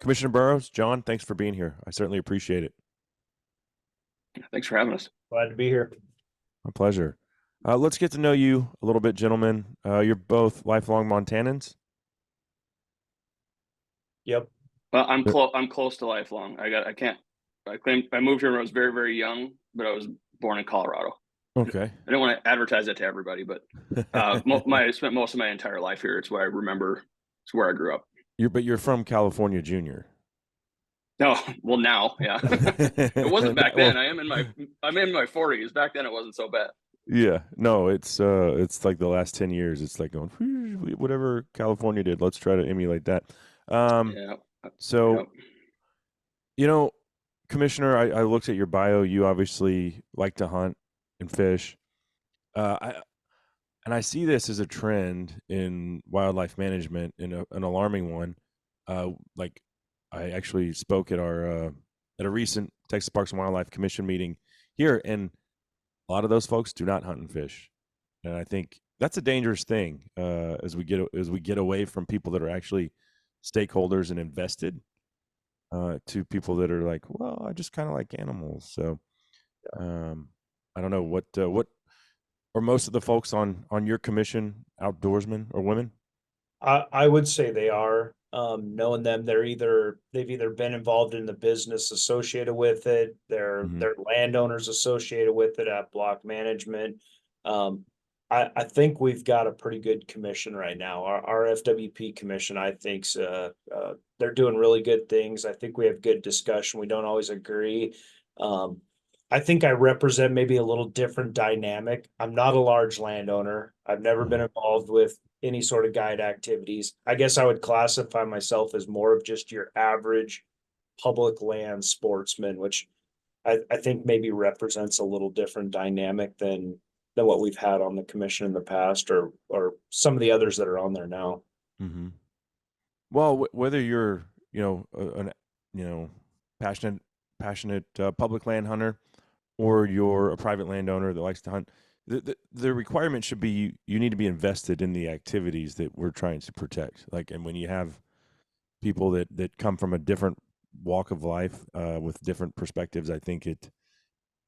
Commissioner Burrows, John, thanks for being here. I certainly appreciate it. Thanks for having us. Glad to be here. My pleasure. Let's get to know you a little bit, gentlemen. You're both lifelong Montanans. Yep. Well, I'm close to lifelong. I moved here when I was very, very young, but I was born in Colorado. Okay. I don't want to advertise that to everybody, but I spent most of my entire life here. It's what I remember. It's where I grew up. But you're from California, Junior. No, well now, yeah. It wasn't back then. Well, I'm in my 40s. Back then, it wasn't so bad. yeah. No, it's like the last 10 years. It's like going whatever California did. Let's try to emulate that. Yeah. So, you know, Commissioner, I looked at your bio. You obviously like to hunt and fish. And I see this as a trend in wildlife management, in an alarming one. Like I actually spoke at a recent Texas Parks and Wildlife Commission meeting here, and a lot of those folks do not hunt and fish, and I think that's a dangerous thing as we get away from people that are actually stakeholders and invested to people that are like, well, I just kind of like animals. So I don't know what are most of the folks on your commission outdoorsmen or women? I would say they are. Knowing them, they've either been involved in the business associated with it, they're landowners associated with it at block management. I think we've got a pretty good commission right now. Our FWP commission, I think, they're doing really good things. I think we have good discussion. We don't always agree. I think I represent maybe a little different dynamic. I'm not a large landowner. I've never been involved with any sort of guide activities. I guess I would classify myself as more of just your average public land sportsman, which I think maybe represents a little different dynamic than what we've had on the commission in the past, or some of the others that are on there now. Mm-hmm. Well, whether you're passionate public land hunter, or you're a private landowner that likes to hunt, the requirement should be you need to be invested in the activities that we're trying to protect. And when you have people that come from a different walk of life with different perspectives, I think it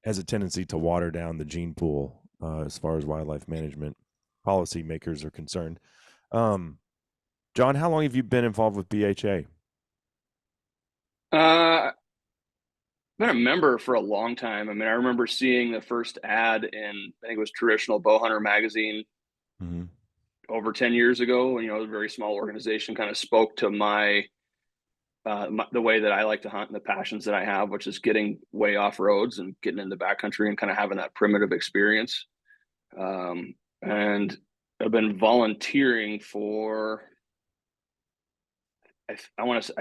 has a tendency to water down the gene pool as far as wildlife management policy makers are concerned. John, how long have you been involved with BHA? Been a member for a long time. I mean, I remember seeing the first ad in, I think it was Traditional Bowhunter magazine over 10 years ago. And, it was a very small organization, kind of spoke to the way that I like to hunt and the passions that I have, which is getting way off roads and getting in the backcountry and kind of having that primitive experience. And I've been volunteering for, I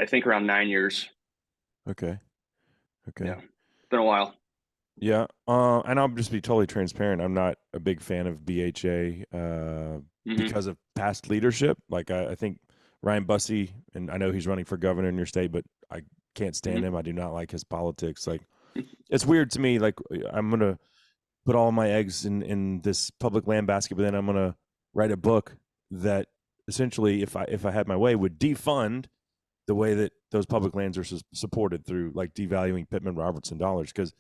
think around 9 years. Okay. Yeah, it's been a while. Yeah. And I'll just be totally transparent. I'm not a big fan of BHA because of past leadership. I think Ryan Bussey, and I know he's running for governor in your state, but I can't stand him. I do not like his politics. It's weird to me. I'm going to put all my eggs in this public land basket, but then I'm going to write a book that essentially, if I had my way, would defund the way that those public lands are supported through devaluing Pittman Robertson dollars. Because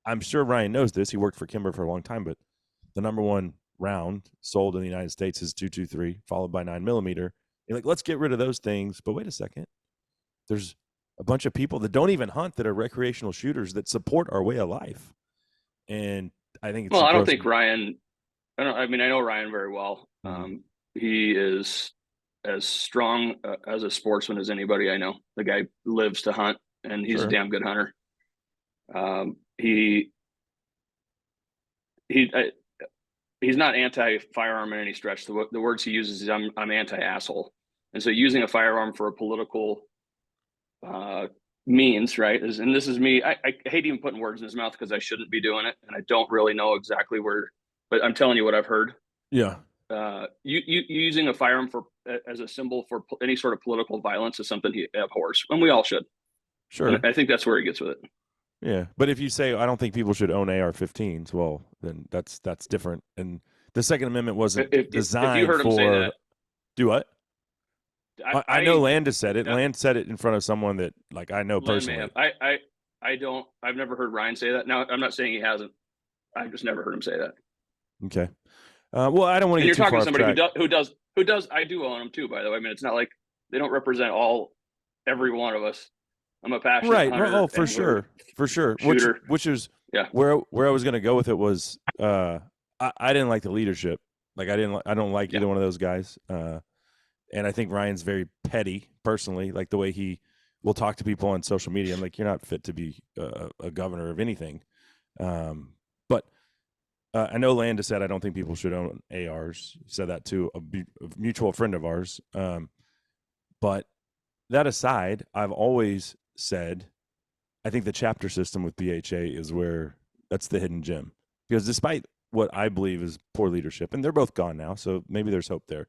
I'm sure Ryan knows this. He worked for Kimber for a long time, but the number one round sold in the United States is .223, followed by 9mm. You're let's get rid of those things. But wait a second. There's a bunch of people that don't even hunt that are recreational shooters that support our way of life. And I think I don't think Ryan, I know Ryan very well. He is as strong as a sportsman as anybody I know. The guy lives to hunt, and he's a damn good hunter. He's not anti-firearm in any stretch. The words he uses is I'm anti-asshole. And so using a firearm for a political means, right? And this is me. I hate even putting words in his mouth because I shouldn't be doing it, and I don't really know exactly where, but I'm telling you what I've heard. Yeah. You using a firearm as a symbol for any sort of political violence is something he abhors, and we all should. Sure. And I think that's where he gets with it. Yeah, but if you say I don't think people should own AR-15s, well, then that's different. And the Second Amendment wasn't designed if you heard him say that, do what? I know Land said it. Land said it in front of someone that like I know personally. I've never heard Ryan say that. Now, I'm not saying he hasn't. I've just never heard him say that. Okay. Well, I don't want to get too far off track. You're talking to somebody who does. I do own them too, by the way. I mean, it's not like they don't represent every one of us. I'm a passionate hunter. Oh, for sure. Shooter. Which is where I was going to go with it was I didn't like the leadership. Like I don't like either one of those guys. And I think Ryan's very petty personally, like the way he will talk to people on social media. I'm like, you're not fit to be a governor of anything. But I know Landis said I don't think people should own ARs. He said that to a mutual friend of ours. But that aside, I've always said I think the chapter system with BHA is where that's the hidden gem. Because despite what I believe is poor leadership, and they're both gone now, so maybe there's hope there.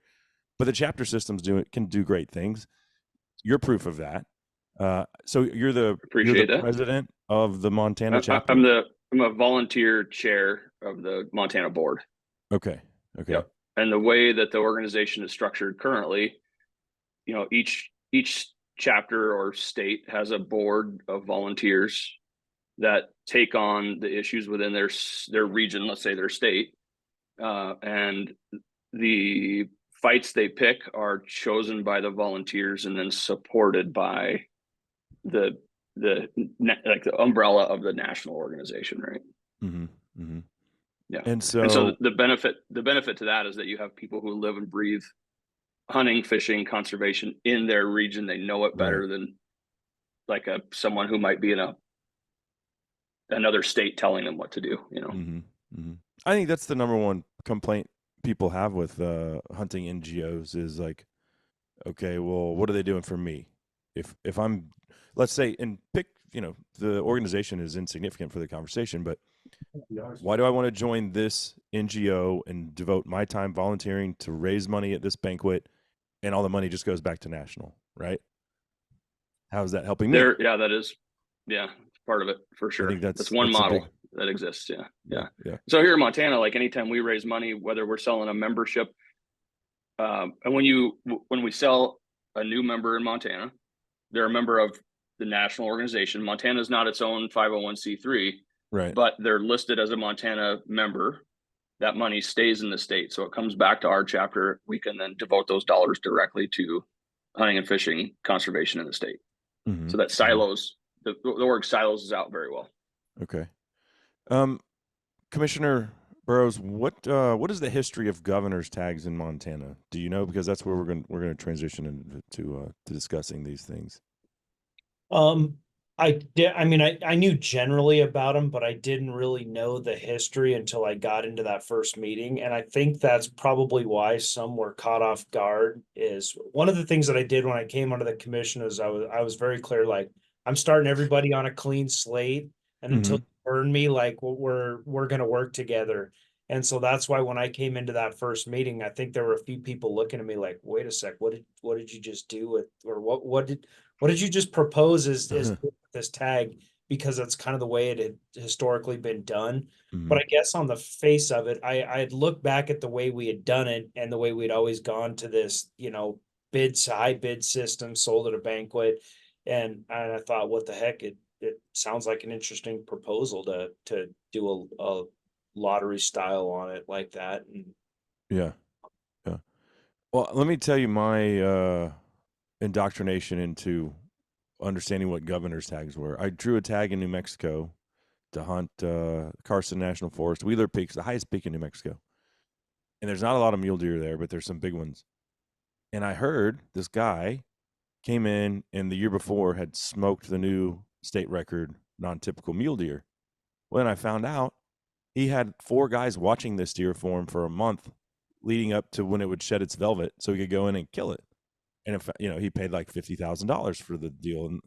But the chapter systems can do great things. You're proof of that. So you're the president of the Montana chapter. I'm a volunteer chair of the Montana board. Okay. Yep. And the way that the organization is structured currently, each chapter or state has a board of volunteers that take on the issues within their region, let's say their state, and the fights they pick are chosen by the volunteers and then supported by the umbrella of the national organization, right? Mm-hmm. Mm-hmm. Yeah. And so the benefit to that is that you have people who live and breathe hunting, fishing, conservation in their region. They know it better than like someone who might be in another state telling them what to do. Mm-hmm. Mm-hmm. I think that's the number one complaint people have with hunting NGOs is like, okay, well, what are they doing for me? If I'm, let's say, and pick, the organization is insignificant for the conversation, but why do I want to join this NGO and devote my time volunteering to raise money at this banquet, and all the money just goes back to national, right? How is that helping me? That is, part of it for sure. I think that's one model that exists. Yeah. So here in Montana, like anytime we raise money, whether we're selling a membership, and when we sell a new member in Montana, they're a member of the national organization. Montana is not its own 501c3, right? But they're listed as a Montana member. That money stays in the state, so it comes back to our chapter. We can then devote those dollars directly to hunting and fishing conservation in the state. Mm-hmm. So that silos, the org silos is out very well. Okay. Commissioner Burrows, what is the history of governor's tags in Montana? Do you know? Because that's where we're going to transition into discussing these things. I knew generally about them, but I didn't really know the history until I got into that first meeting. And I think that's probably why some were caught off guard. Is one of the things that I did when I came onto the commission is I was very clear, like I'm starting everybody on a clean slate, and until you burn me, like we're going to work together. And so that's why when I came into that first meeting, I think there were a few people looking at me like, wait a sec, what did you just do with, or what did you just propose as this tag? Because that's kind of the way it had historically been done. Mm-hmm. But I guess on the face of it, I'd look back at the way we had done it and the way we'd always gone to this, high bid system sold at a banquet. And I thought, what the heck? It sounds like an interesting proposal to do a lottery style on it like that. And yeah. Well, let me tell you my indoctrination into understanding what governor's tags were. I drew a tag in New Mexico to hunt Carson National Forest, Wheeler Peak's the highest peak in New Mexico. And there's not a lot of mule deer there, but there's some big ones. And I heard this guy came in and the year before had smoked the new state record non-typical mule deer. Well, then I found out he had 4 guys watching this deer for him for a month leading up to when it would shed its velvet so he could go in and kill it. And if he paid like $50,000 for the deal. And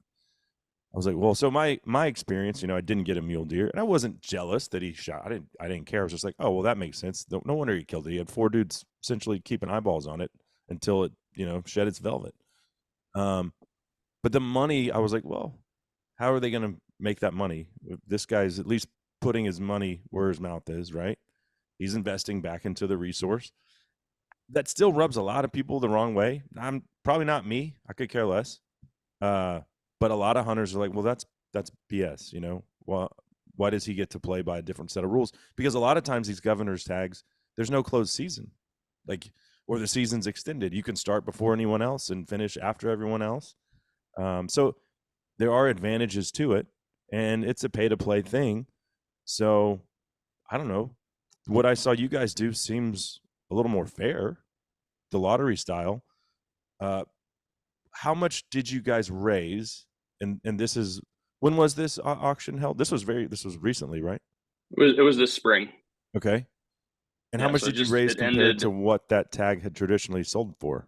I was like, well, so my experience, I didn't get a mule deer, and I wasn't jealous that he shot. I didn't care. I was just like, oh, well, that makes sense. No wonder he killed it. He had 4 dudes essentially keeping eyeballs on it until it, shed its velvet. But the money, I was like, well, how are they going to make that money? This guy's at least putting his money where his mouth is, right? He's investing back into the resource. that still rubs a lot of people the wrong way. I'm probably not me. I could care less. But a lot of hunters are like, well, that's BS. You know, well, why does he get to play by a different set of rules? Because a lot of times these governors tags, there's no closed season, like, or the season's extended. You can start before anyone else and finish after everyone else. So there are advantages to it, and it's a pay to play thing. So I don't know. What I saw you guys do seems a little more fair, the lottery style. How much did you guys raise? And this is, when was this auction held? This was recently, right? It was this spring. Okay. And how much did you raise compared to what that tag had traditionally sold for?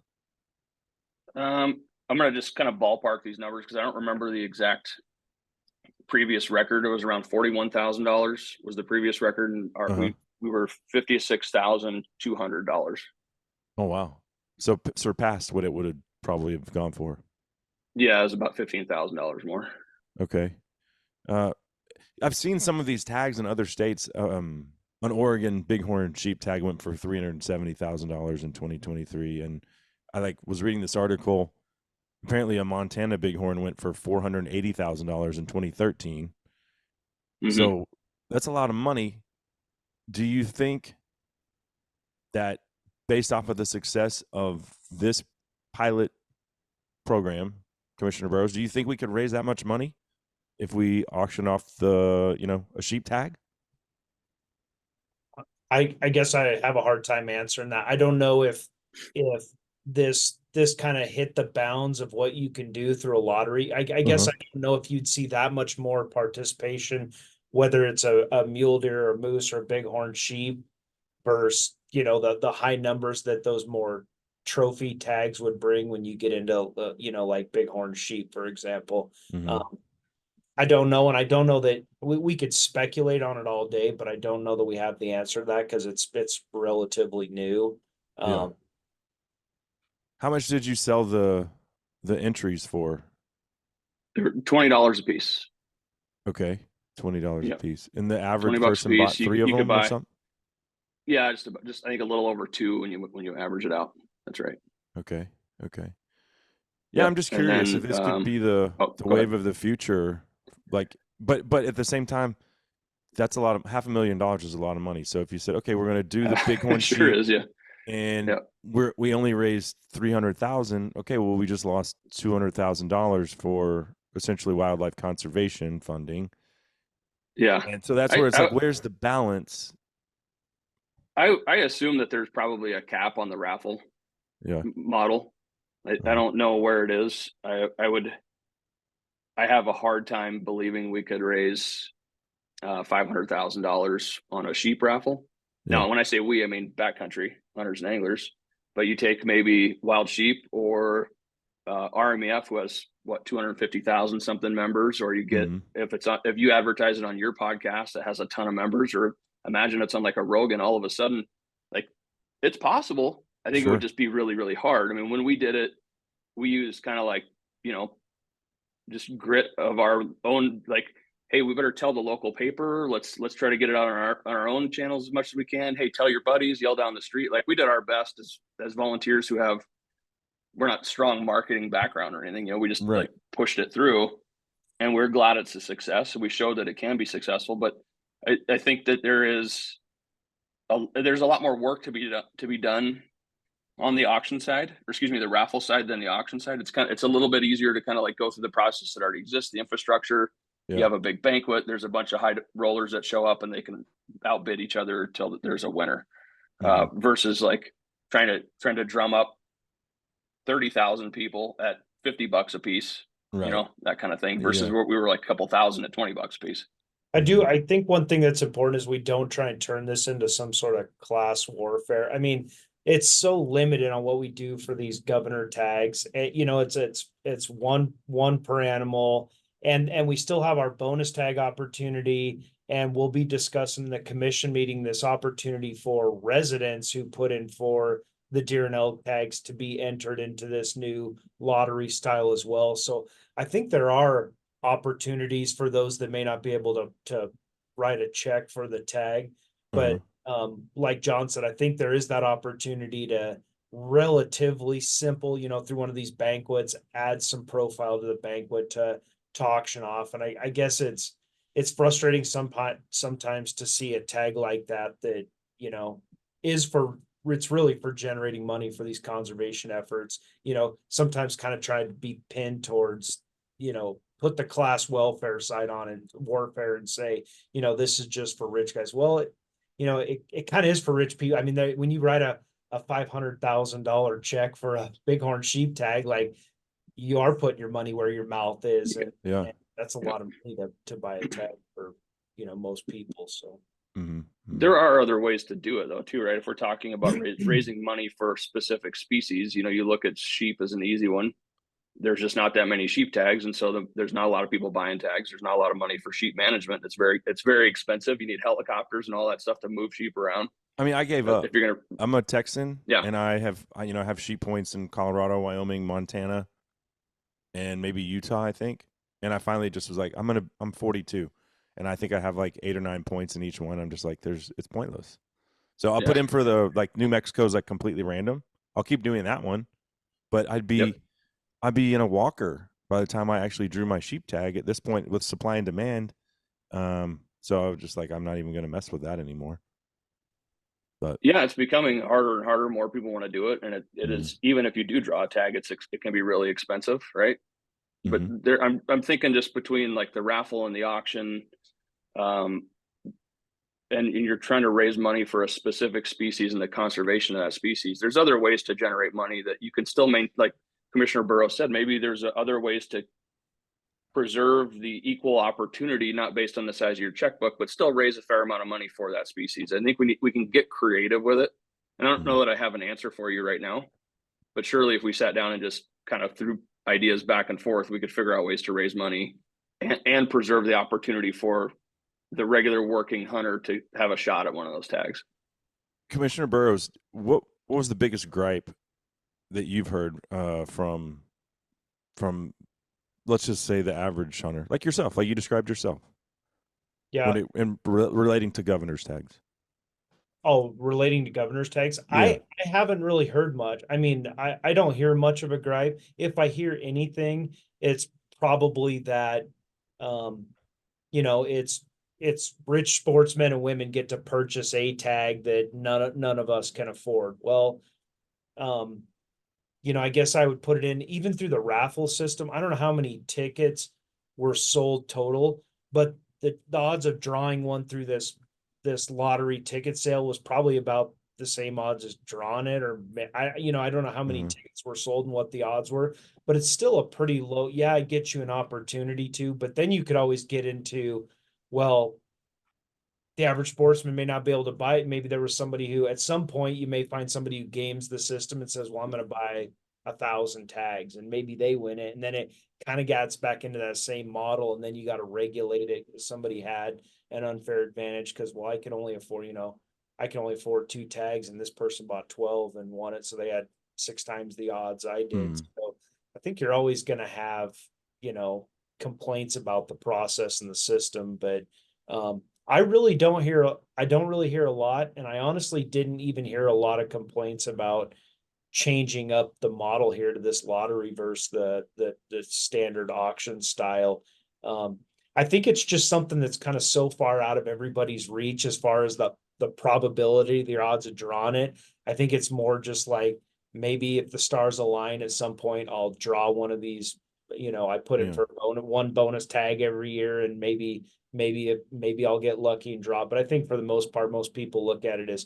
I'm gonna just kind of ballpark these numbers because I don't remember the exact previous record. It was around $41,000 was the previous record, and we were $56,200. Oh wow! So surpassed what it would have probably have gone for. Yeah, it was about $15,000 more. Okay. I've seen some of these tags in other states. An Oregon bighorn sheep tag went for $370,000 in 2023, and I was reading this article. Apparently, a Montana bighorn went for $480,000 in 2013. So that's a lot of money. Do you think that, based off of the success of this pilot program, Commissioner Burrows, do you think we could raise that much money if we auction off a sheep tag? I guess I have a hard time answering that. I don't know if this kind of hit the bounds of what you can do through a lottery. I guess I don't know if you'd see that much more participation, whether it's a mule deer or moose or bighorn sheep versus, the high numbers that those more trophy tags would bring when you get into, like bighorn sheep, for example. I don't know. And I don't know that we could speculate on it all day, but I don't know that we have the answer to that because it's relatively new. How much did you sell the entries for? $20 a piece. Okay. $20 a piece. And the average person bought three of them or something? Yeah, just I think a little over two when you average it out. That's right. Okay. Yeah, I'm just curious if this could be the wave of the future. But at the same time, that's a lot of $500,000 is a lot of money. So if you said, okay, we're going to do the bighorn sheep, sure is, yeah, and we only raised $300,000. Okay, well, we just lost $200,000 for essentially wildlife conservation funding. Yeah, and so that's where it's where's the balance? I assume that there's probably a cap on the raffle model. I don't know where it is. I have a hard time believing we could raise $500,000 on a sheep raffle. Now, when I say we, I mean Backcountry Hunters and Anglers. But you take maybe Wild Sheep or RMEF, who has 250,000 something members, or you get if you advertise it on your podcast that has a ton of members, or imagine it's on like a Rogan, all of a sudden, like, it's possible. I think it would just be really, really hard. I mean, when we did it, we used kind of like, just grit of our own, like, hey, we better tell the local paper. Let's try to get it out on our own channels as much as we can. Hey, tell your buddies, yell down the street. Like, we did our best as volunteers who we're not strong marketing background or anything. We just like pushed it through, and we're glad it's a success. So we showed that it can be successful. But I think that there's a lot more work to be done on the auction side, or excuse me, the raffle side than the auction side. It's a little bit easier to kind of like go through the process that already exists, the infrastructure. You have a big banquet. There's a bunch of high rollers that show up and they can outbid each other till there's a winner. Versus like trying to drum up 30,000 people at $50 a piece, that kind of thing. Versus what we were like a couple thousand at $20 a piece. I think one thing that's important is we don't try and turn this into some sort of class warfare. I mean, it's so limited on what we do for these governor tags. It's one per animal, and we still have our bonus tag opportunity, and we'll be discussing in the commission meeting this opportunity for residents who put in for the deer and elk tags to be entered into this new lottery style as well. So I think there are opportunities for those that may not be able to write a check for the tag, but like John said, I think there is that opportunity to relatively simple, through one of these banquets, add some profile to the banquet to auction off. And I guess it's frustrating sometimes to see a tag like that, it's really for generating money for these conservation efforts, sometimes kind of try to be pinned towards, put the class welfare side on and warfare and say, this is just for rich guys. Well, it kind of is for rich people. I mean, when you write a $500,000 check for a bighorn sheep tag, like, you are putting your money where your mouth is. And that's a lot of money to buy a tag for, most people. So there are other ways to do it though, too, right? If we're talking about raising money for specific species, you look at sheep as an easy one. There's just not that many sheep tags. And so there's not a lot of people buying tags. There's not a lot of money for sheep management. It's very expensive. You need helicopters and all that stuff to move sheep around. I mean, I gave up. If you're gonna, I'm a Texan, and I have sheep points in Colorado, Wyoming, Montana, and maybe Utah, I think. And I finally just was like, I'm 42, and I think I have like 8 or 9 points in each one. I'm just like, it's pointless. So I'll put in for the, like, New Mexico's like completely random. I'll keep doing that one, but I'd be in a walker by the time I actually drew my sheep tag at this point with supply and demand. So I was just like, I'm not even going to mess with that anymore. But it's becoming harder and harder. More people want to do it, and it is, even if you do draw a tag, it can be really expensive, right? But I'm thinking just between like the raffle and the auction, and you're trying to raise money for a specific species and the conservation of that species. There's other ways to generate money that you can still like Commissioner Burrows said. Maybe there's other ways to preserve the equal opportunity, not based on the size of your checkbook, but still raise a fair amount of money for that species. I think we can get creative with it. And I don't know that I have an answer for you right now, but surely if we sat down and just kind of threw ideas back and forth, we could figure out ways to raise money and preserve the opportunity for the regular working hunter to have a shot at one of those tags. Commissioner Burrows, what was the biggest gripe that you've heard from let's just say the average hunter, like yourself, like you described yourself? Yeah. Relating to governor's tags. Oh, relating to governor's tags? Yeah. I haven't really heard much. I mean, I don't hear much of a gripe. If I hear anything, it's probably that, it's rich sportsmen and women get to purchase a tag that none of us can afford. Well, I guess I would put it in even through the raffle system. I don't know how many tickets were sold total, but the odds of drawing one through this lottery ticket sale was probably about the same odds as drawing it. Or I don't know how many tickets were sold and what the odds were, but it's still a pretty low. Yeah, it gets you an opportunity to, but then you could always get into, well, the average sportsman may not be able to buy it. Maybe there was somebody who, at some point, you may find somebody who games the system and says, well, I'm going to buy 1,000 tags, and maybe they win it. And then it kind of gets back into that same model. And then you got to regulate it because somebody had an unfair advantage because, well, I can only afford 2 tags, and this person bought 12 and won it. So they had 6 times the odds I did. So I think you're always going to have, complaints about the process and the system, but, I don't really hear a lot. And I honestly didn't even hear a lot of complaints about changing up the model here to this lottery versus the standard auction style. I think it's just something that's kind of so far out of everybody's reach as far as the probability, the odds of drawing it. I think it's more just like, maybe if the stars align at some point, I'll draw one of these. I put it for one bonus tag every year, and maybe I'll get lucky and draw. But I think for the most part, most people look at it as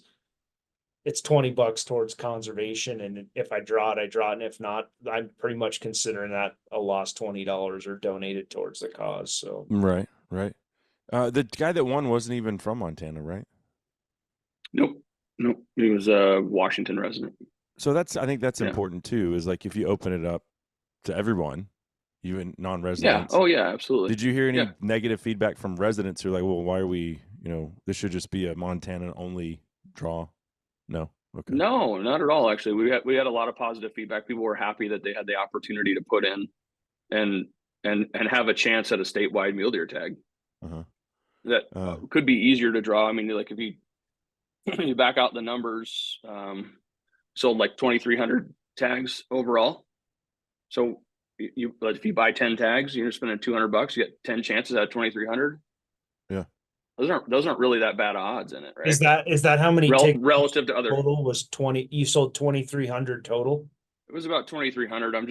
it's $20 towards conservation, and if I draw it, I draw it, and if not, I'm pretty much considering that a lost $20 or donated towards the cause. So right. The guy that won wasn't even from Montana, right? Nope. He was a Washington resident. So I think that's important too. Is like if you open it up to everyone, even non-residents. Yeah. Oh yeah, absolutely. Did you hear any negative feedback from residents who are like, well, why are we, this should just be a Montana only draw? No. Okay. No, not at all. Actually, we had a lot of positive feedback. People were happy that they had the opportunity to put in and have a chance at a statewide mule deer tag. That could be easier to draw. I mean, like if you you back out the numbers, sold like 2,300 tags overall. So if you buy 10 tags, you're spending $200, you get 10 chances out of 2,300. Yeah. Those aren't really that bad odds in it, right? Is that how many tickets relative to other total was 20? You sold 2,300 total? It was about 2,300. I'm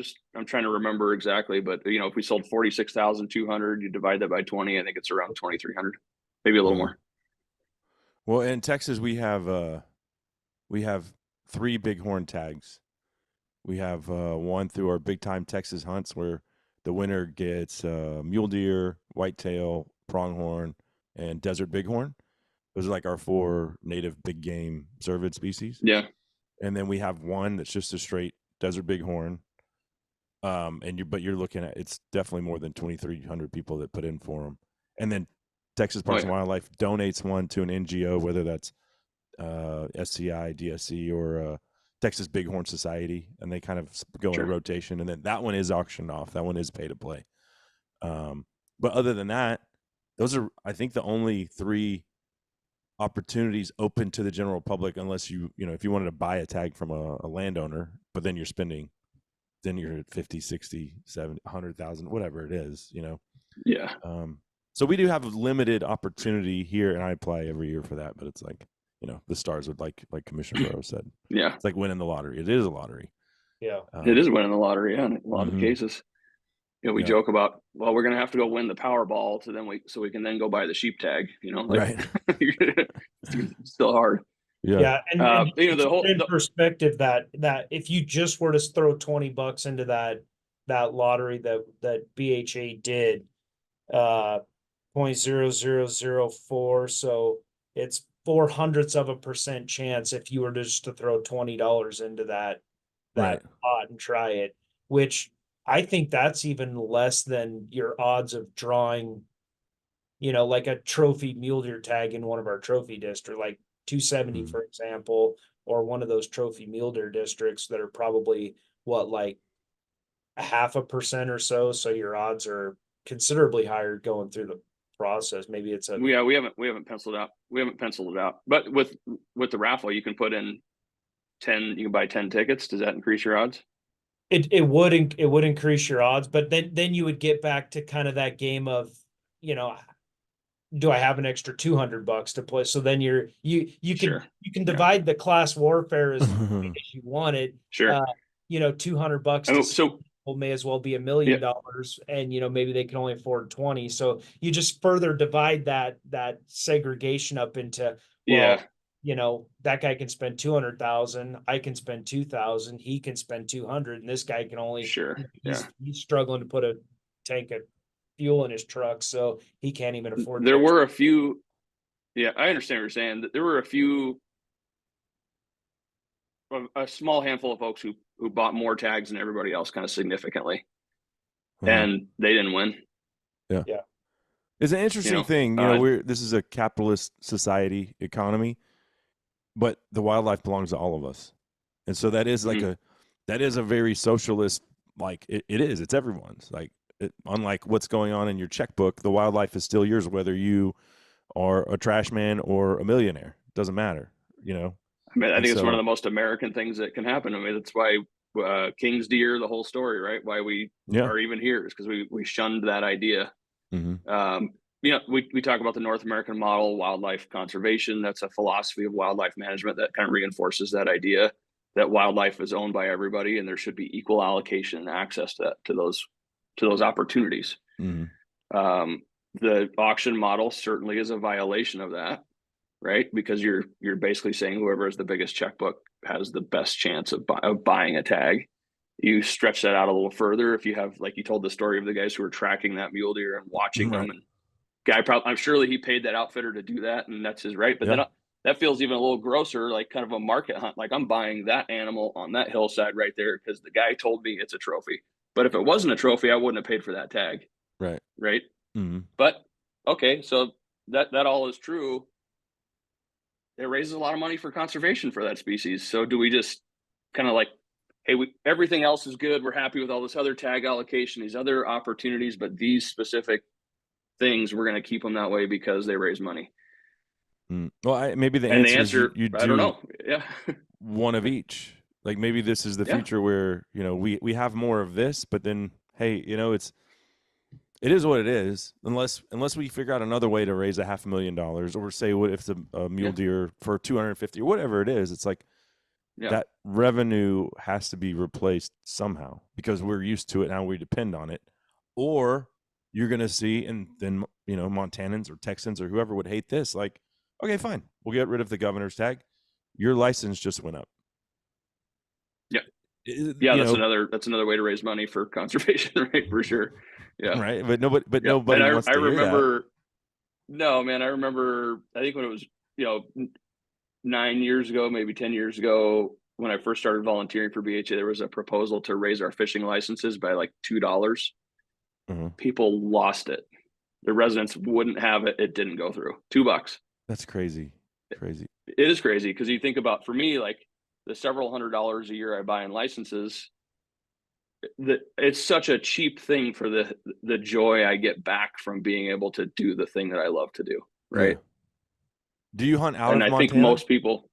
trying to remember exactly, but if we sold 46,200, you divide that by 20, I think it's around 2,300, maybe a little more. Well, in Texas, we have 3 bighorn tags. We have one through our big time Texas hunts where the winner gets mule deer, whitetail, pronghorn, and desert bighorn. Those are like our 4 native big game cervid species. Yeah. And then we have one that's just a straight desert bighorn. But you're looking at, it's definitely more than 2,300 people that put in for them. And then Texas Parks and Wildlife donates one to an NGO, whether that's SCI, DSC, or Texas Bighorn Society, and they kind of go in a rotation. And then that one is auctioned off. That one is pay to play. But other than that, those are, I think, the only 3 opportunities open to the general public, unless if you wanted to buy a tag from a landowner, but then you're spending, then you're at 50, 60, 70, 100,000, whatever it is, Yeah. So we do have limited opportunity here, and I apply every year for that, but it's like, the stars would like Commissioner Burrows said. Yeah. It's like winning the lottery. It is a lottery. Yeah. It is winning the lottery, in a lot of cases. We joke about, well, we're going to have to go win the Powerball so we can then go buy the sheep tag, Right. It's still hard. Yeah. And the whole perspective that if you just were to throw $20 into that lottery that BHA did, 0.0004, so it's 0.04% chance if you were just to throw $20 into that pot and try it, which I think that's even less than your odds of drawing, like a trophy mule deer tag in one of our trophy districts, like 270, for example, or one of those trophy mule deer districts that are probably like 0.5% or so. So your odds are considerably higher going through the process. Maybe it's we haven't penciled out. We haven't penciled it out. But with the raffle, you can put in 10. You can buy 10 tickets. Does that increase your odds? It would increase your odds, but then you would get back to kind of that game of, do I have an extra $200 to play? So then you can divide the class warfare as you want it. Sure. $200 so may as well be $1 million, and maybe they can only afford 20. So you just further divide that segregation up into, that guy can spend 200,000, I can spend 2,000, he can spend 200, and this guy can only he's struggling to put a tank of fuel in his truck, so he can't even afford. There were a few. Yeah, I understand what you're saying. There were a small handful of folks who bought more tags than everybody else, kind of significantly, and they didn't win. Yeah. It's an interesting thing. This is a capitalist society economy, but the wildlife belongs to all of us, and so that is like that is a very socialist. Like it is. It's everyone's. Like unlike what's going on in your checkbook, the wildlife is still yours, whether you are a trash man or a millionaire. It doesn't matter. I think it's one of the most American things that can happen. That's why King's deer, the whole story, right? Why we are even here is because we shunned that idea. We talk about the North American model, wildlife conservation. That's a philosophy of wildlife management that kind of reinforces that idea that wildlife is owned by everybody and there should be equal allocation and access to those opportunities. The auction model certainly is a violation of that, right? Because you're basically saying whoever has the biggest checkbook has the best chance of buying a tag. You stretch that out a little further if you have, like you told the story of the guys who were tracking that mule deer and watching them, and I'm surely he paid that outfitter to do that, and that's his right. But then that feels even a little grosser, like kind of a market hunt. Like I'm buying that animal on that hillside right there because the guy told me it's a trophy. But if it wasn't a trophy, I wouldn't have paid for that tag. Right. But okay, so that all is true. It raises a lot of money for conservation for that species. So do we just kind of like, hey, everything else is good. We're happy with all this other tag allocation, these other opportunities, but these specific things, we're going to keep them that way because they raise money. Well, maybe the And the answer is answer, you I don't do know. Yeah. one of each. Like maybe this is the future where, we have more of this, but then, hey, it is what it is. Unless we figure out another way to raise $500,000, or say what if it's a mule deer for 250 or whatever it is. It's like that revenue has to be replaced somehow because we're used to it now. We depend on it, or you're going to see, and then Montanans or Texans or whoever would hate this. Like, okay, fine, we'll get rid of the governor's tag. Your license just went up. Yeah, that's another way to raise money for conservation, right? For sure. Yeah. Right. But nobody and wants I to hear remember, that. No, man, I remember, I think when it was, 9 years ago, maybe 10 years ago, when I first started volunteering for BHA, there was a proposal to raise our fishing licenses by like $2. People lost it. The residents wouldn't have it. It didn't go through. $2. That's crazy. Crazy. It is crazy because you think about, for me, like the several $100s a year I buy in licenses, it's such a cheap thing for the joy I get back from being able to do the thing that I love to do. Right. Yeah. Do you hunt out and of I Montana? think most people,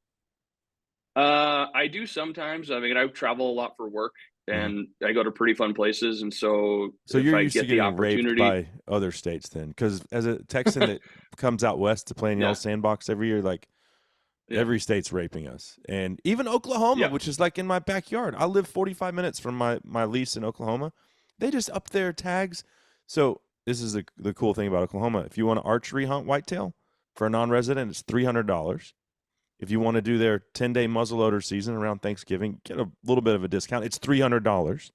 I do sometimes. I mean, I travel a lot for work and I go to pretty fun places. And so you're used to getting raped by other states then? Because as a Texan that comes out west to play in y'all's sandbox every year, like every state's raping us. And even Oklahoma, which is like in my backyard. I live 45 minutes from my lease in Oklahoma. They just up their tags. So this is the cool thing about Oklahoma. If you want to archery hunt whitetail for a non-resident, it's $300. If you want to do their 10-day muzzleloader season around Thanksgiving, get a little bit of a discount. It's $300. And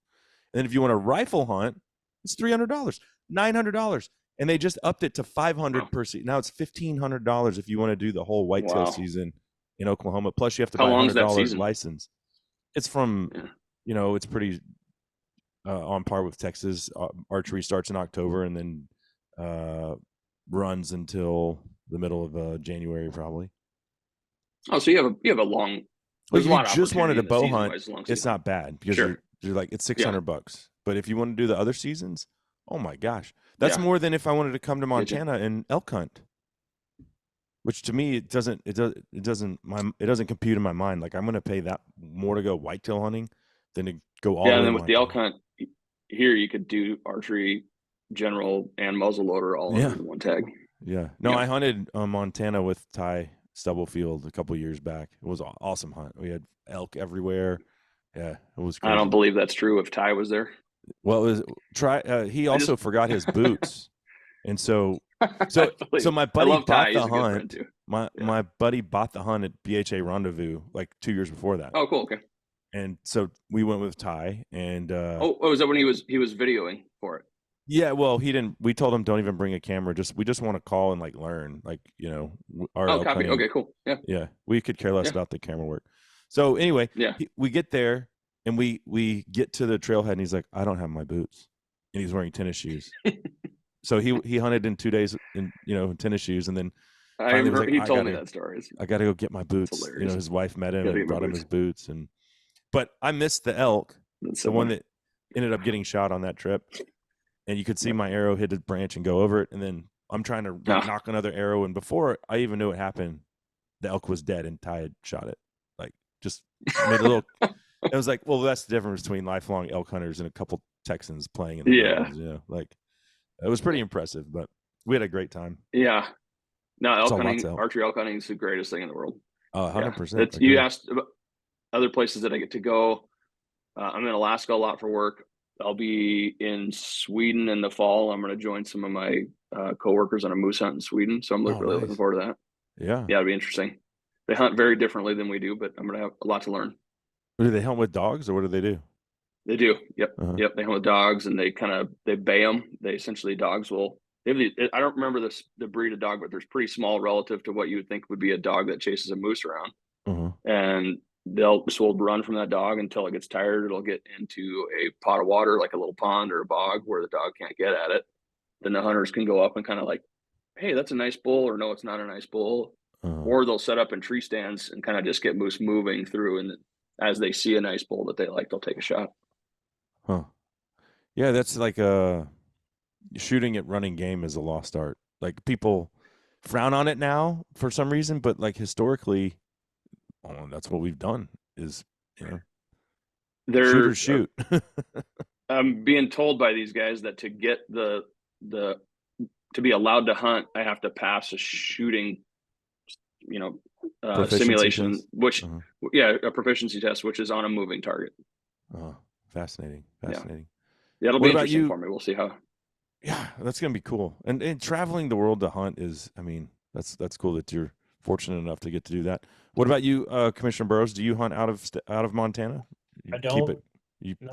then if you want to rifle hunt, it's $300, $900. And they just upped it to $500 per season. Now it's $1,500 if you want to do the whole whitetail season in Oklahoma. Plus you have to buy a $100 license. It's from, it's pretty on par with Texas. Archery starts in October and then runs until the middle of January probably. Oh, so you have a long. Well, you just wanted a bow hunt. It's not bad because you're like it's $600. But if you want to do the other seasons, oh my gosh, that's more than if I wanted to come to Montana and elk hunt. Which to me it doesn't compute in my mind. Like I'm going to pay that more to go whitetail hunting than to go all the way. And then with the elk hunt here, you could do archery, general, and muzzleloader all under one tag. Yeah. No, I hunted Montana with Ty Stubblefield a couple years back. It was an awesome hunt. We had elk everywhere. Yeah, it was crazy. I don't believe that's true if Ty was there. Well, it was he also forgot his boots. And so my buddy bought the hunt. My buddy bought the hunt at BHA Rendezvous like 2 years before that. Oh, cool. Okay. And so we went with Ty and was that when he was videoing for it? Yeah, well, he didn't. We told him don't even bring a camera. We just want to call and like learn, like our elk copy. hunting. Okay, cool. Yeah. We could care less about the camera work. So anyway, we get there and we get to the trailhead and he's like, I don't have my boots, and he's wearing tennis shoes. So he hunted in 2 days in tennis shoes, and then I remember he told me that story. I got to go get my boots. His wife met him and brought him his boots, but I missed the elk, the one that ended up getting shot on that trip. And you could see my arrow hit a branch and go over it. And then I'm trying to knock another arrow. And before I even knew it happened, the elk was dead and Ty had shot it. Like, just made a little. It was like, well, that's the difference between lifelong elk hunters and a couple Texans playing in the mountains, like, it was pretty impressive, but we had a great time. Yeah. No, elk hunting, archery elk hunting is the greatest thing in the world. 100%. You asked about other places that I get to go. I'm in Alaska a lot for work. I'll be in Sweden in the fall. I'm going to join some of my coworkers on a moose hunt in Sweden. So I'm really looking forward to that. Yeah. Yeah, it'll be interesting. They hunt very differently than we do, but I'm going to have a lot to learn. Do they hunt with dogs or what do they do? They do. Yep. Yep. They hunt with dogs and they bay them. They essentially, dogs will, I don't remember the breed of dog, but there's pretty small relative to what you would think would be a dog that chases a moose around. And they'll run from that dog until it gets tired. It'll get into a pot of water, like a little pond or a bog where the dog can't get at it. Then the hunters can go up and kind of like, hey, that's a nice bull, or no, it's not a nice bull. Or they'll set up in tree stands and kind of just get moose moving through. And as they see a nice bull that they like, they'll take a shot. Huh. Yeah, that's like shooting at running game is a lost art. Like people frown on it now for some reason, but like historically, that's what we've done is, shooters shoot. I'm being told by these guys that to get to be allowed to hunt, I have to pass a shooting, simulation, test? which, a proficiency test, which is on a moving target. Oh, fascinating. Yeah, it'll be interesting for me. We'll see how. Yeah, that's going to be cool. And traveling the world to hunt is, that's cool that you're fortunate enough to get to do that. What about you, Commissioner Burrows? Do you hunt out of Montana? I don't.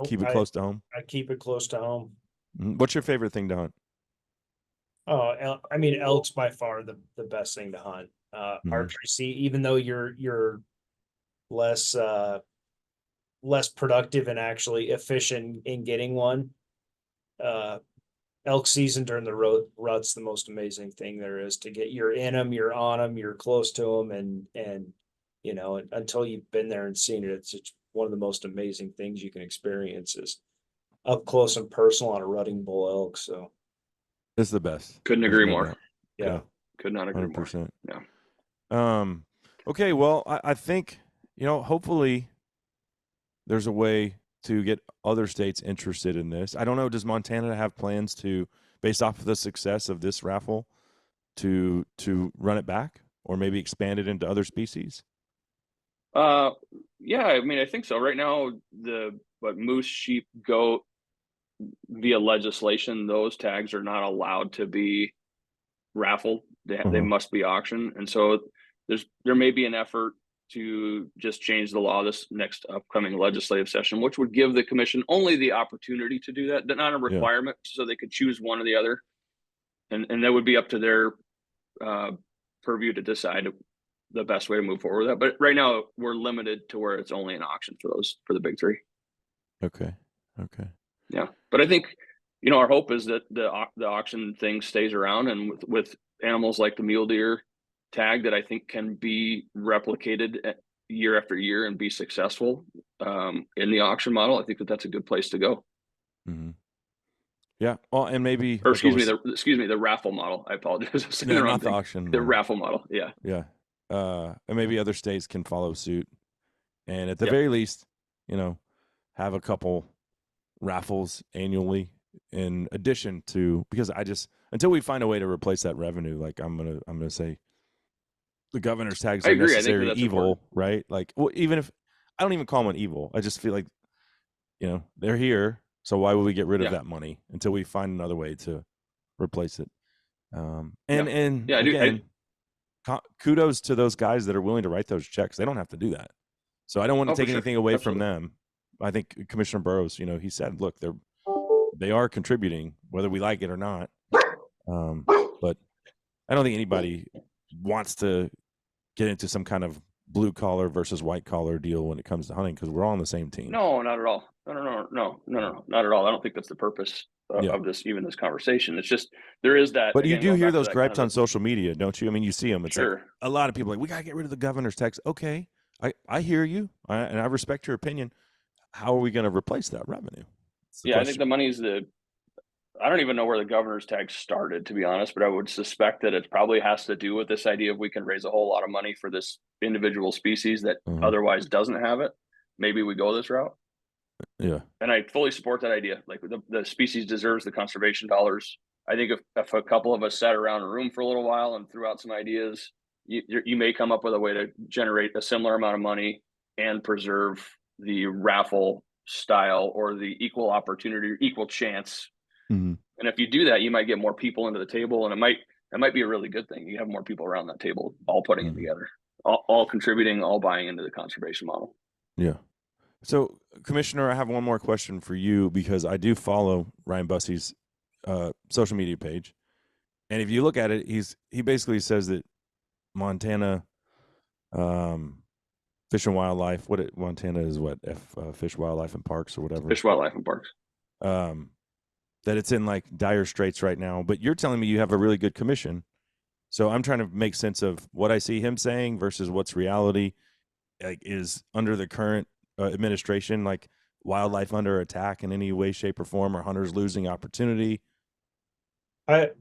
Keep it close to home? I keep it close to home. What's your favorite thing to hunt? Oh, elk's by far the best thing to hunt. Archery, even though you're less productive and actually efficient in getting one, elk season during the rut's the most amazing thing there is. To get, you're in them, you're on them, you're close to them, and until you've been there and seen it, it's one of the most amazing things you can experience is up close and personal on a rutting bull elk. So it's the best. Couldn't agree more. Yeah. Could not agree 100%. more. Yeah. Okay. Well, I think, hopefully there's a way to get other states interested in this. I don't know. Does Montana have plans to, based off of the success of this raffle, to run it back or maybe expand it into other species? Yeah, I think so. Right now, moose, sheep, goat, via legislation, those tags are not allowed to be raffled. They must be auctioned. And so there may be an effort to just change the law this next upcoming legislative session, which would give the commission only the opportunity to do that, not a requirement, so they could choose one or the other. And that would be up to their purview to decide the best way to move forward with that. But right now we're limited to where it's only an auction for the big three. Okay. Yeah. But I think, our hope is that the auction thing stays around, and with animals like the mule deer tag that I think can be replicated year after year and be successful in the auction model. I think that's a good place to go. Mm-hmm. Yeah. Well, and maybe, or excuse me, the raffle model. I apologize. Not the auction. The raffle model. Yeah. Yeah. And maybe other states can follow suit, and at the very least, have a couple raffles annually in addition to, because until we find a way to replace that revenue, like I'm gonna say the governor's tags are necessary evil, important. Right? Like, well, even if I don't even call them an evil, I just feel like, they're here. So why would we get rid of that money until we find another way to replace it? Kudos to those guys that are willing to write those checks. They don't have to do that. So I don't want to take anything away from them. I think Commissioner Burrows, he said, look, they are contributing whether we like it or not. But I don't think anybody wants to get into some kind of blue collar versus white collar deal when it comes to hunting, because we're all on the same team. No, not at all. No, not at all. I don't think that's the purpose of this conversation. It's just there is that. But you do hear those gripes on social media, don't you? You see them. It's like a lot of people like, we gotta get rid of the governor's tax. Okay, I hear you, and I respect your opinion. How are we going to replace that revenue? I think the money's I don't even know where the governor's tax started, to be honest, but I would suspect that it probably has to do with this idea of we can raise a whole lot of money for this individual species that otherwise doesn't have it. Maybe we go this route. Yeah. And I fully support that idea. Like the species deserves the conservation dollars. I think if a couple of us sat around a room for a little while and threw out some ideas, you may come up with a way to generate a similar amount of money and preserve the raffle style or the equal opportunity, equal chance. And if you do that, you might get more people into the table, and it might be a really good thing. You have more people around that table, all putting it together, all contributing, all buying into the conservation model. Yeah. So, Commissioner, I have one more question for you, because I do follow Ryan Bussey's social media page, and if you look at it, he basically says that Montana, Fish and Wildlife, Montana is Fish, Wildlife, and Parks, or whatever. Fish, Wildlife, and Parks. That it's in like dire straits right now, but you're telling me you have a really good commission. So I'm trying to make sense of what I see him saying versus what's reality. Like, is under the current administration, like wildlife under attack in any way, shape, or form, or hunters losing opportunity?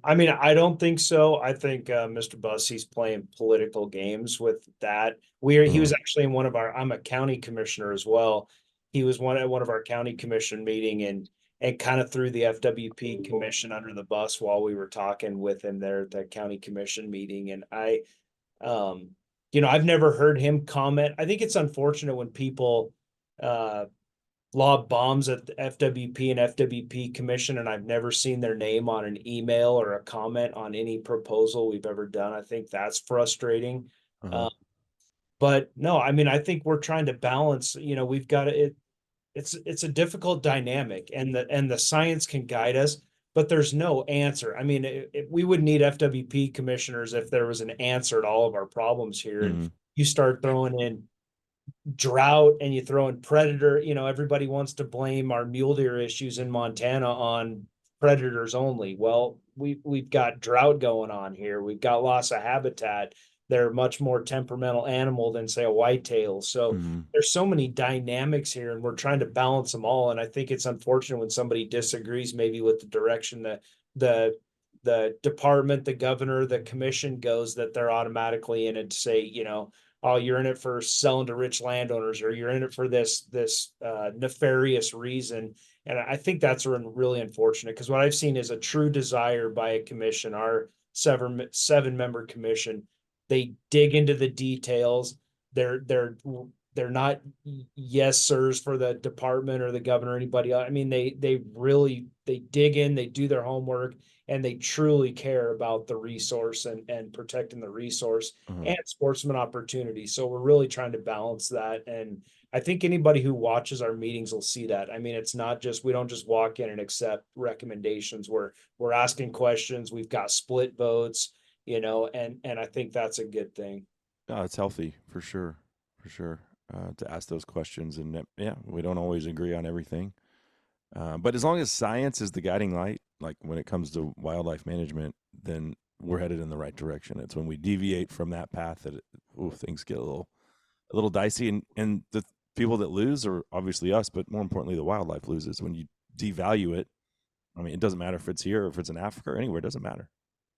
I mean, I don't think so. I think Mr. Bussey's playing political games with that. He was actually in one of our. I'm a county commissioner as well. He was at one of our county commission meeting and kind of threw the FWP commission under the bus while we were talking with him there at the county commission meeting. And um, I've never heard him comment. I think it's unfortunate when people uh lob bombs at the FWP and FWP commission, and I've never seen their name on an email or a comment on any proposal we've ever done. I think that's frustrating. But no, I mean, I think we're trying to balance, we've got it. It's a difficult dynamic, and the science can guide us, but there's no answer. I mean, we would need FWP commissioners if there was an answer to all of our problems here. And you start throwing in drought and you throw in predator, everybody wants to blame our mule deer issues in Montana on predators only. Well, we've got drought going on here. We've got loss of habitat. They're a much more temperamental animal than, say, a whitetail. So there's so many dynamics here, and we're trying to balance them all. And I think it's unfortunate when somebody disagrees maybe with the direction that the department, the governor, the commission goes, that they're automatically in it to say, oh, you're in it for selling to rich landowners, or you're in it for this nefarious reason. And I think that's really unfortunate, because what I've seen is a true desire by a commission, our seven member commission. They dig into the details. They're not yes sirs for the department or the governor or anybody else. I mean, they dig in, they do their homework, and they truly care about the resource and protecting the resource and sportsman opportunity. So we're really trying to balance that. And I think anybody who watches our meetings will see that. I mean, it's not just, we don't just walk in and accept recommendations. We're asking questions. We've got split votes, and I think that's a good thing. No, it's healthy for sure. To ask those questions. And we don't always agree on everything. But as long as science is the guiding light, like when it comes to wildlife management, then we're headed in the right direction. It's when we deviate from that path that things get a little dicey. And the people that lose are obviously us, but more importantly, the wildlife loses when you devalue it. I mean, it doesn't matter if it's here or if it's in Africa or anywhere. It doesn't matter.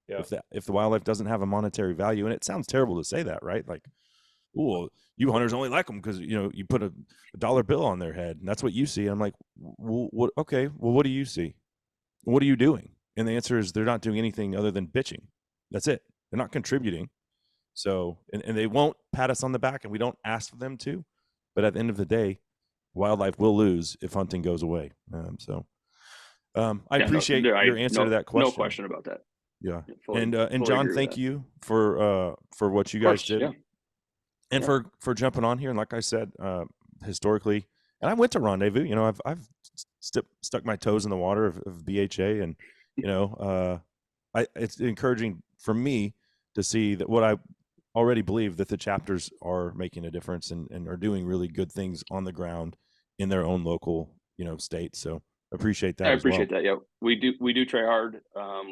Yeah. If the wildlife doesn't have a monetary value, and it sounds terrible to say that, right? Like, oh, you hunters only like them because you put a dollar bill on their head, and that's what you see. I'm like, well, what? Okay, well, what do you see? What are you doing? And the answer is they're not doing anything other than bitching. That's it. They're not contributing. So, and they won't pat us on the back, and we don't ask them to. But at the end of the day, wildlife will lose if hunting goes away. I appreciate your answer to that question. No question about that. Yeah, and John, thank you for what you guys did. Yeah. And for jumping on here, and like I said, historically, and I went to Rendezvous. I've stuck my toes in the water of BHA, and it's encouraging for me to see that what I already believe, that the chapters are making a difference and are doing really good things on the ground in their own local state. So appreciate that. I appreciate that. Yeah, we do try hard.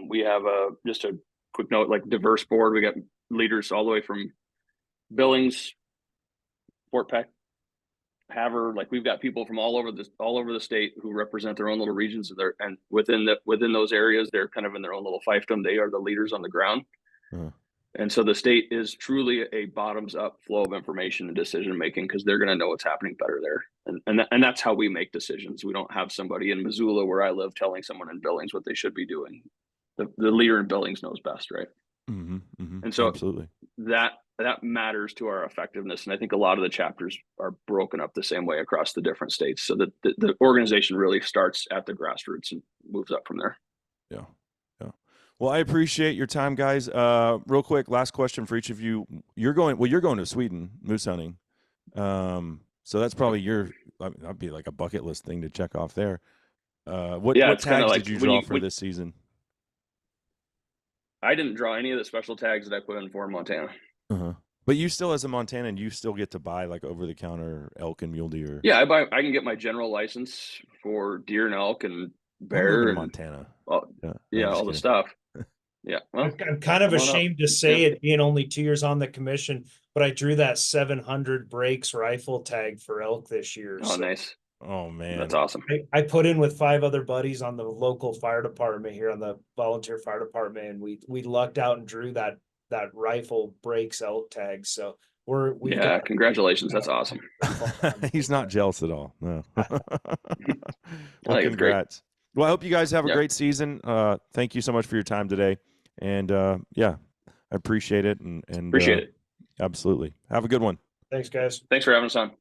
We have just a quick note, like diverse board. We got leaders all the way from Billings, Fort Peck, Havre. Like, we've got people from all over the state who represent their own little regions, and within those areas, they're kind of in their own little fiefdom. They are the leaders on the ground. And so the state is truly a bottoms up flow of information and decision making, because they're going to know what's happening better there. And that's how we make decisions. We don't have somebody in Missoula, where I live, telling someone in Billings what they should be doing. The leader in Billings knows best, right? And so absolutely, that matters to our effectiveness. And I think a lot of the chapters are broken up the same way across the different states, so that the organization really starts at the grassroots and moves up from there. Yeah. Well, I appreciate your time, guys. Real quick, last question for each of you. You're going to Sweden moose hunting. So that's probably that'd be like a bucket list thing to check off there. What tags did you draw for this season? I didn't draw any of the special tags that I put in for Montana. But you still, as a Montanan, you still get to buy like over-the-counter elk and mule deer. Yeah, I can get my general license for deer and elk and bear. Montana. All the stuff. Yeah. Well, I'm kind of ashamed to say it, being only 2 years on the commission, but I drew that 700 breaks rifle tag for elk this year. Oh, so. Nice. Oh man, That's awesome. I put in with 5 other buddies on the local fire department here, on the volunteer fire department, and we lucked out and drew that rifle breaks elk tag. So we've got, congratulations. That's awesome. he's not jealous at all. No. Well, think it's great. congrats. Well, I hope you guys have a great season. Thank you so much for your time today. And yeah, I appreciate it. And appreciate it. Absolutely. Have a good one. Thanks, guys. Thanks for having us on.